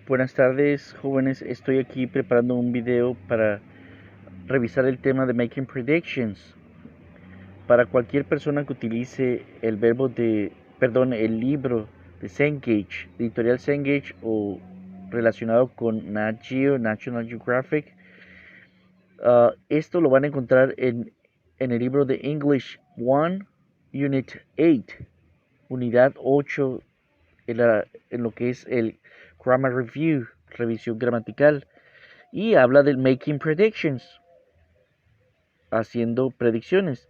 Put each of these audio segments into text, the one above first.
Buenas tardes, jóvenes. Estoy aquí preparando un video para revisar el tema de Making Predictions. Para cualquier persona que utilice el libro de Cengage, de editorial Cengage o relacionado con Nat Geo, National Geographic, esto lo van a encontrar en el libro de English 1, Unit 8, Unidad 8, en lo que es el Grammar Review, revisión gramatical, y habla del Making Predictions, haciendo predicciones.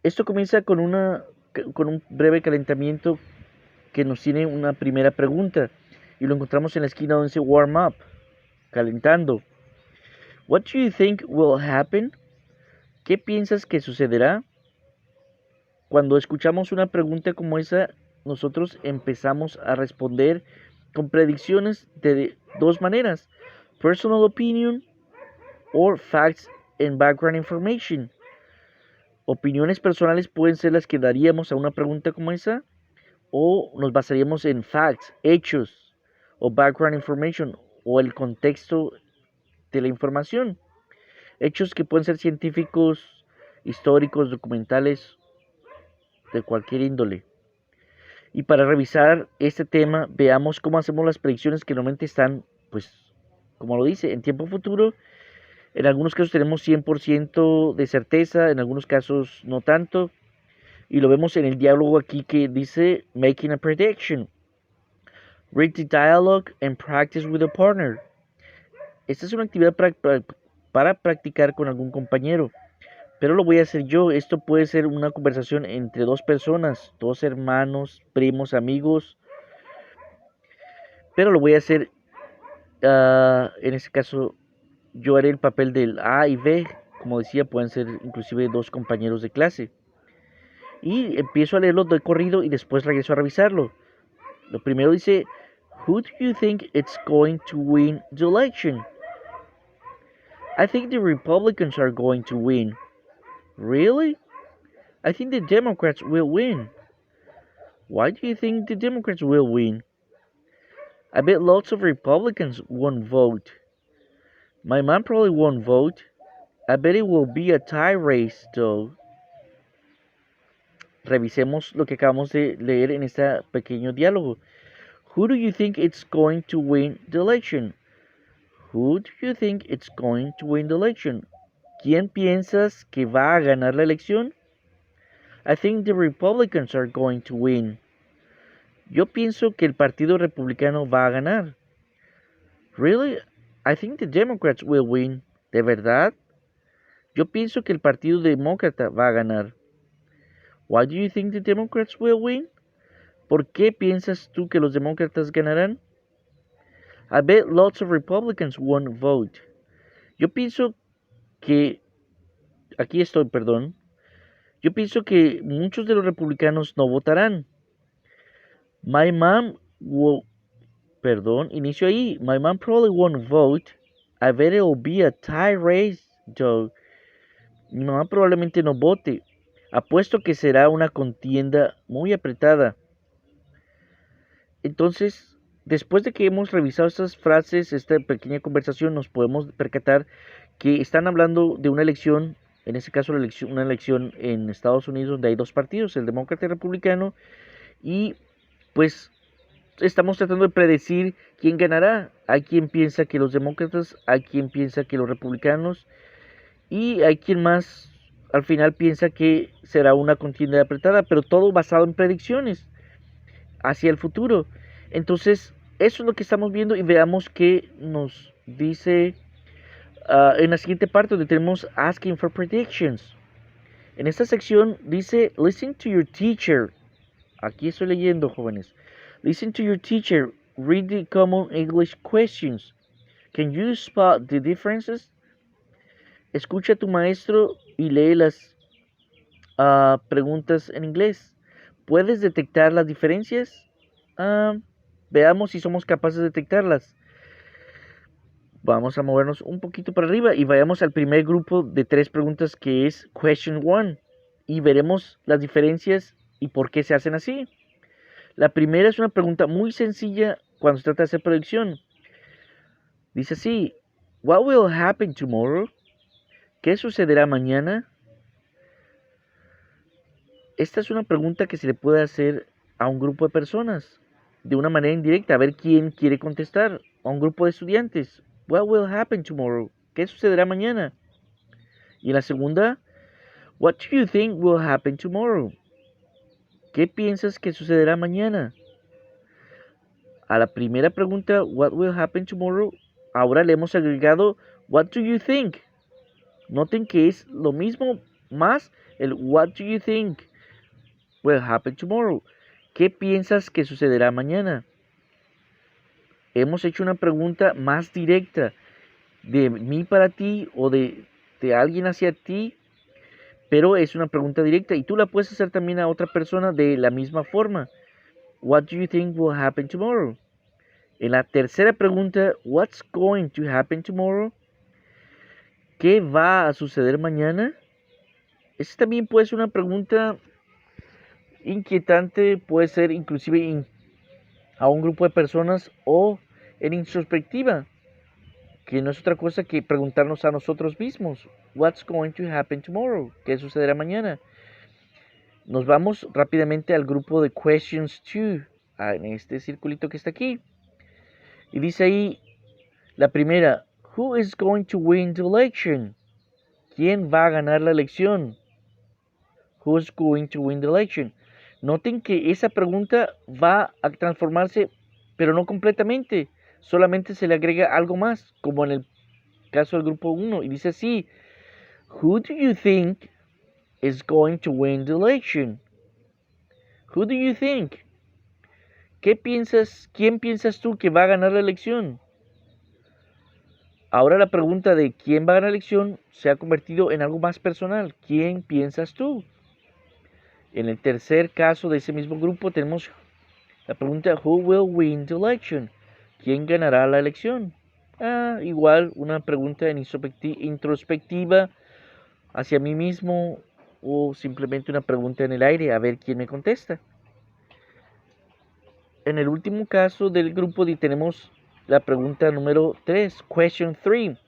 Esto comienza con un breve calentamiento que nos tiene una primera pregunta, y lo encontramos en la esquina donde dice Warm Up, calentando. What do you think will happen? ¿Qué piensas que sucederá? Cuando escuchamos una pregunta como esa, nosotros empezamos a responder con predicciones de dos maneras: personal opinion or facts and background information. Opiniones personales pueden ser las que daríamos a una pregunta como esa, o nos basaríamos en facts, hechos, o background information, o el contexto de la información. Hechos que pueden ser científicos, históricos, documentales, de cualquier índole. Y para revisar este tema, veamos cómo hacemos las predicciones que normalmente están, pues, como lo dice, en tiempo futuro. En algunos casos tenemos 100% de certeza, en algunos casos no tanto. Y lo vemos en el diálogo aquí que dice Making a Prediction. Read the dialogue and practice with a partner. Esta es una actividad para practicar con algún compañero, pero lo voy a hacer yo. Esto puede ser una conversación entre dos personas, dos hermanos, primos, amigos, pero lo voy a hacer, en este caso, yo haré el papel del A y B. Como decía, pueden ser inclusive dos compañeros de clase. Y empiezo a leerlo de corrido y después regreso a revisarlo. Lo primero dice, who do you think it's going to win the election? I think the Republicans are going to win. Really? I think the Democrats will win. Why do you think the Democrats will win? I bet lots of Republicans won't vote. My mom probably won't vote. I bet it will be a tie race, though. Revisemos lo que acabamos de leer en este pequeño diálogo. Who do you think it's going to win the election? Who do you think it's going to win the election? ¿Quién piensas que va a ganar la elección? I think the Republicans are going to win. Yo pienso que el Partido Republicano va a ganar. Really? I think the Democrats will win. ¿De verdad? Yo pienso que el Partido Demócrata va a ganar. Why do you think the Democrats will win? ¿Por qué piensas tú que los demócratas ganarán? I bet lots of Republicans won't vote. Yo pienso que... Yo pienso que muchos de los republicanos no votarán. My mom will... inicio ahí. My mom probably won't vote. I bet it'll be a tie race, though. Mi mamá probablemente no vote. Apuesto que será una contienda muy apretada. Entonces, después de que hemos revisado estas frases, esta pequeña conversación, nos podemos percatar que están hablando de una elección, en este caso una elección en Estados Unidos donde hay dos partidos, el demócrata y el republicano, y pues estamos tratando de predecir quién ganará. Hay quien piensa que los demócratas, hay quien piensa que los republicanos, y hay quien más al final piensa que será una contienda apretada, pero todo basado en predicciones hacia el futuro. Entonces, eso es lo que estamos viendo y veamos qué nos dice en la siguiente parte donde tenemos Asking for Predictions. En esta sección dice Listen to your teacher. Aquí estoy leyendo, jóvenes. Listen to your teacher. Read the common English questions. Can you spot the differences? Escucha a tu maestro y lee las preguntas en inglés. ¿Puedes detectar las diferencias? Veamos si somos capaces de detectarlas. Vamos a movernos un poquito para arriba y vayamos al primer grupo de 3 preguntas, que es Question 1, y veremos las diferencias y por qué se hacen así. La primera es una pregunta muy sencilla cuando se trata de hacer predicción. Dice así, what will happen tomorrow? ¿Qué sucederá mañana? Esta es una pregunta que se le puede hacer a un grupo de personas de una manera indirecta, a ver quién quiere contestar. A un grupo de estudiantes, what will happen tomorrow? ¿Qué sucederá mañana? Y en la segunda, what do you think will happen tomorrow? ¿Qué piensas que sucederá mañana? A la primera pregunta, what will happen tomorrow, ahora le hemos agregado what do you think. Noten que es lo mismo más el what do you think will happen tomorrow. ¿Qué piensas que sucederá mañana? Hemos hecho una pregunta más directa de mí para ti o de alguien hacia ti, pero es una pregunta directa y tú la puedes hacer también a otra persona de la misma forma. What do you think will happen tomorrow? En la tercera pregunta, what's going to happen tomorrow? ¿Qué va a suceder mañana? Esa también puede ser una pregunta inquietante, puede ser inclusive a un grupo de personas o en introspectiva, que no es otra cosa que preguntarnos a nosotros mismos, what's going to happen tomorrow? ¿Qué sucederá mañana? Nos vamos rápidamente al grupo de questions 2, en este circulito que está aquí. Y dice ahí, la primera, who is going to win the election? ¿Quién va a ganar la elección? Who's going to win the election? Noten que esa pregunta va a transformarse, pero no completamente. Solamente se le agrega algo más, como en el caso del grupo 1. Y dice así, who do you think is going to win the election? Who do you think? ¿Qué piensas? ¿Quién piensas tú que va a ganar la elección? Ahora la pregunta de quién va a ganar la elección se ha convertido en algo más personal. ¿Quién piensas tú? En el tercer caso de ese mismo grupo tenemos la pregunta who will win the election? ¿Quién ganará la elección? Igual una pregunta en introspectiva hacia mí mismo o simplemente una pregunta en el aire a ver quién me contesta. En el último caso del grupo tenemos la pregunta número 3, question 3.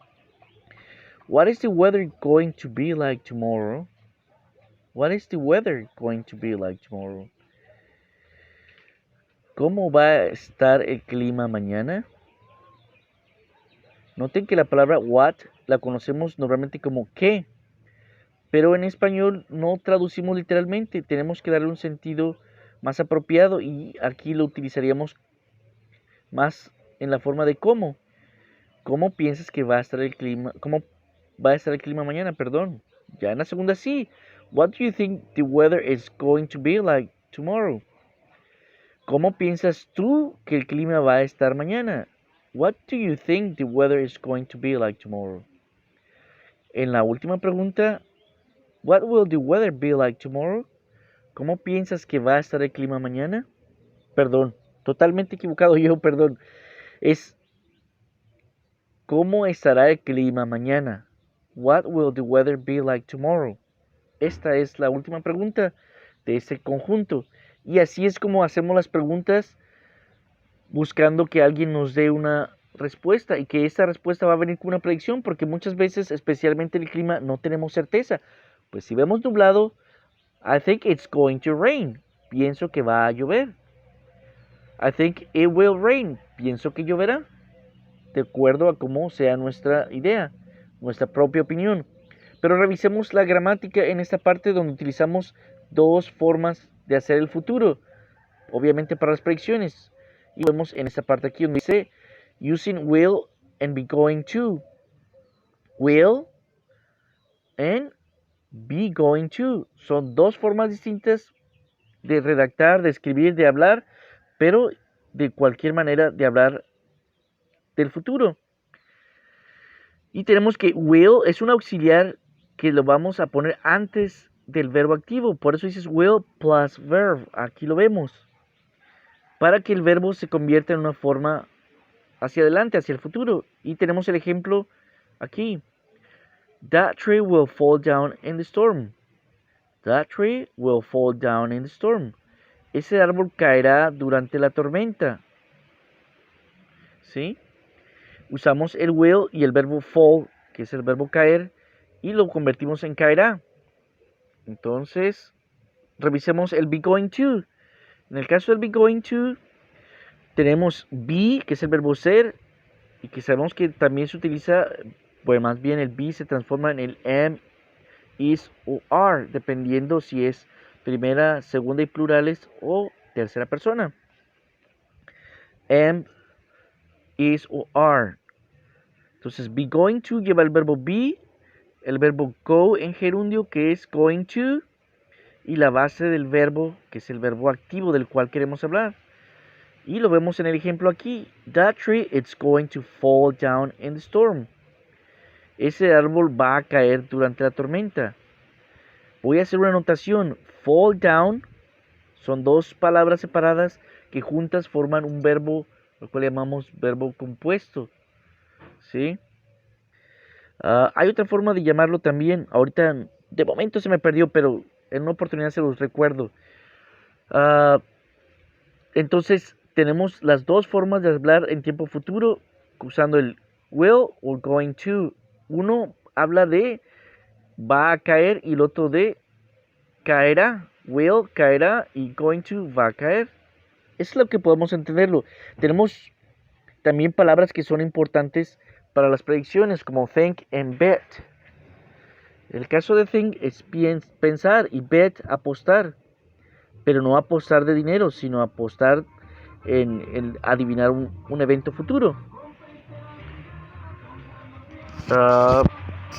What is the weather going to be like tomorrow? What is the weather going to be like tomorrow? ¿Cómo va a estar el clima mañana? Noten que la palabra what la conocemos normalmente como qué, pero en español no traducimos literalmente, tenemos que darle un sentido más apropiado y aquí lo utilizaríamos más en la forma de cómo. ¿Cómo piensas que va a estar el clima? ¿Cómo va a estar el clima mañana? Perdón. Ya en la segunda sí. What do you think the weather is going to be like tomorrow? ¿Cómo piensas tú que el clima va a estar mañana? What do you think the weather is going to be like tomorrow? En la última pregunta, what will the weather be like tomorrow? ¿Cómo piensas que va a estar el clima mañana? Perdón, totalmente equivocado yo, perdón. Es ¿cómo estará el clima mañana? What will the weather be like tomorrow? Esta es la última pregunta de este conjunto. Y así es como hacemos las preguntas buscando que alguien nos dé una respuesta y que esta respuesta va a venir con una predicción porque muchas veces, especialmente en el clima, no tenemos certeza. Pues si vemos nublado, I think it's going to rain. Pienso que va a llover. I think it will rain. Pienso que lloverá. De acuerdo a cómo sea nuestra idea, nuestra propia opinión. Pero revisemos la gramática en esta parte donde utilizamos dos formas de hacer el futuro, obviamente para las predicciones. Y vemos en esta parte aquí donde dice using will and be going to. Will and be going to. Son dos formas distintas de redactar, de escribir, de hablar, pero de cualquier manera de hablar del futuro. Y tenemos que will es un auxiliar que lo vamos a poner antes del verbo activo. Por eso dices will plus verb. Aquí lo vemos. Para que el verbo se convierta en una forma hacia adelante, hacia el futuro. Y tenemos el ejemplo aquí. That tree will fall down in the storm. That tree will fall down in the storm. Ese árbol caerá durante la tormenta. ¿Sí? usamos el will y el verbo fall, que es el verbo caer, y lo convertimos en caerá. Entonces, revisemos el be going to. En el caso del be going to, tenemos be, que es el verbo ser, y que sabemos que también se utiliza, pues más bien el be se transforma en el am, is o are, dependiendo si es primera, segunda y plurales o tercera persona. Am, is o are. Entonces, be going to lleva el verbo be, el verbo go en gerundio, que es going to, y la base del verbo, que es el verbo activo del cual queremos hablar. Y lo vemos en el ejemplo aquí. That tree is going to fall down in the storm. Ese árbol va a caer durante la tormenta. Voy a hacer una anotación. Fall down son dos palabras separadas que juntas forman un verbo, lo cual llamamos verbo compuesto. ¿Sí? Hay otra forma de llamarlo también. Ahorita, de momento se me perdió, pero en una oportunidad se los recuerdo. Entonces, tenemos las dos formas de hablar en tiempo futuro usando el will o going to. Uno habla de va a caer y el otro de caerá. Will caerá y going to va a caer. Es lo que podemos entenderlo. Tenemos también palabras que son importantes para las predicciones como think and bet. El caso de think es pensar y bet apostar, pero no apostar de dinero, sino apostar en adivinar un evento futuro.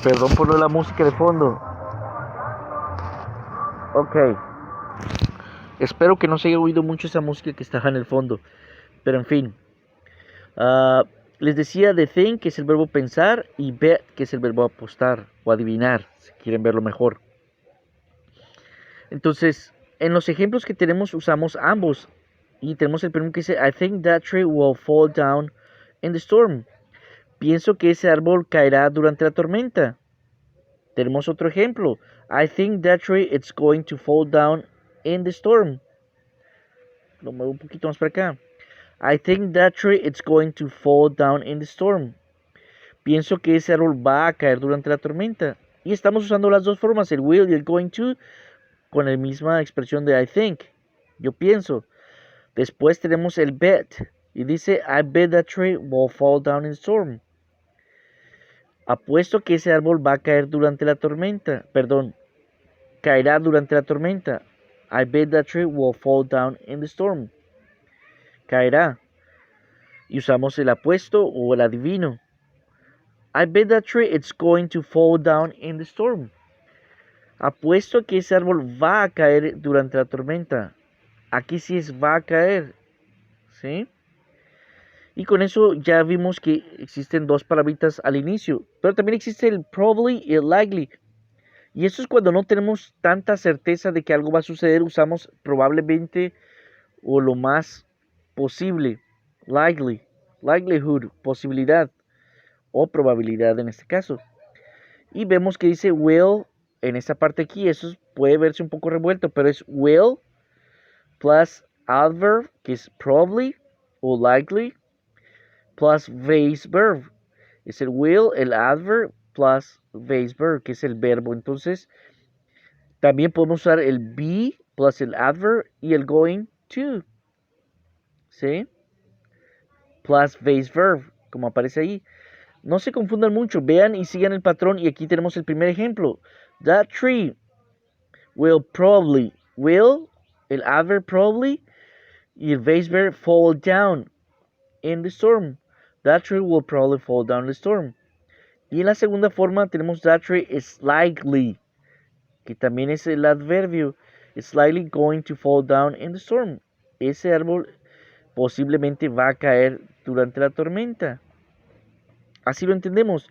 Perdón por la música de fondo. Ok. Espero que no se haya oído mucho esa música que estaba en el fondo. Pero en fin. Les decía de think, que es el verbo pensar, y bet, que es el verbo apostar o adivinar, si quieren verlo mejor. Entonces, en los ejemplos que tenemos usamos ambos. Y tenemos el primero que dice, I think that tree will fall down in the storm. Pienso que ese árbol caerá durante la tormenta. Tenemos otro ejemplo. I think that tree is going to fall down in the storm. Lo muevo un poquito más para acá. I think that tree is going to fall down in the storm. Pienso que ese árbol va a caer durante la tormenta. Y estamos usando las dos formas, el will y el going to, con la misma expresión de I think. Yo pienso. Después tenemos el bet. Y dice, I bet that tree will fall down in the storm. Apuesto que ese árbol va a caer durante la tormenta. Perdón, caerá durante la tormenta. I bet that tree will fall down in the storm. Caerá. Y usamos el apuesto o el adivino. I bet that tree is going to fall down in the storm. Apuesto que ese árbol va a caer durante la tormenta. Aquí sí es va a caer. ¿Sí? Y con eso ya vimos que existen dos palabritas al inicio. Pero también existe el probably y el likely. Y eso es cuando no tenemos tanta certeza de que algo va a suceder. Usamos probablemente o lo más posible. Likely. Likelihood. Posibilidad. O probabilidad en este caso. Y vemos que dice will en esta parte aquí. Eso puede verse un poco revuelto. Pero es will plus adverb, que es probably o likely, plus base verb. Es el will, el adverb, plus base verb, que es el verbo. Entonces, también podemos usar el be plus el adverb y el going to. ¿Sí? Plus base verb, como aparece ahí. No se confundan mucho, vean y sigan el patrón. Y aquí tenemos el primer ejemplo. That tree will probably, will, el adverb probably, y el base verb fall down in the storm. That tree will probably fall down in the storm. Y en la segunda forma tenemos that tree is likely, que también es el adverbio. It's likely going to fall down in the storm. Ese árbol posiblemente va a caer durante la tormenta. Así lo entendemos.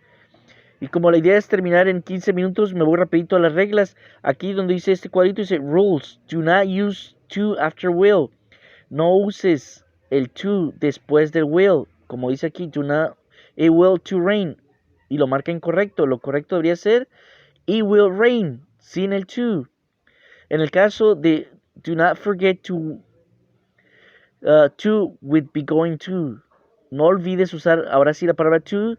Y como la idea es terminar en 15 minutos, me voy rapidito a las reglas. Aquí donde dice este cuadrito dice rules. Do not use to after will. No uses el to después del will. Como dice aquí, do not, it will to rain. Y lo marca incorrecto. Lo correcto debería ser, it will rain, sin el to. En el caso de do not forget to with be going to. No olvides usar ahora sí la palabra to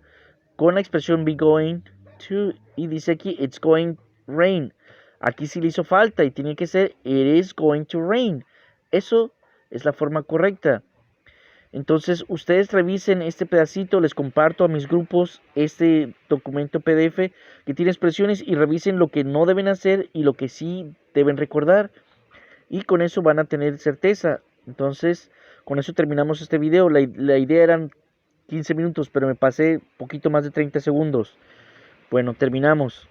con la expresión be going to. Y dice aquí, it's going rain. Aquí sí le hizo falta y tiene que ser it is going to rain. Eso es la forma correcta. Entonces, ustedes revisen este pedacito, les comparto a mis grupos este documento PDF que tiene expresiones y revisen lo que no deben hacer y lo que sí deben recordar. Y con eso van a tener certeza. Entonces, con eso terminamos este video. La idea eran 15 minutos, pero me pasé poquito más de 30 segundos. Bueno, terminamos.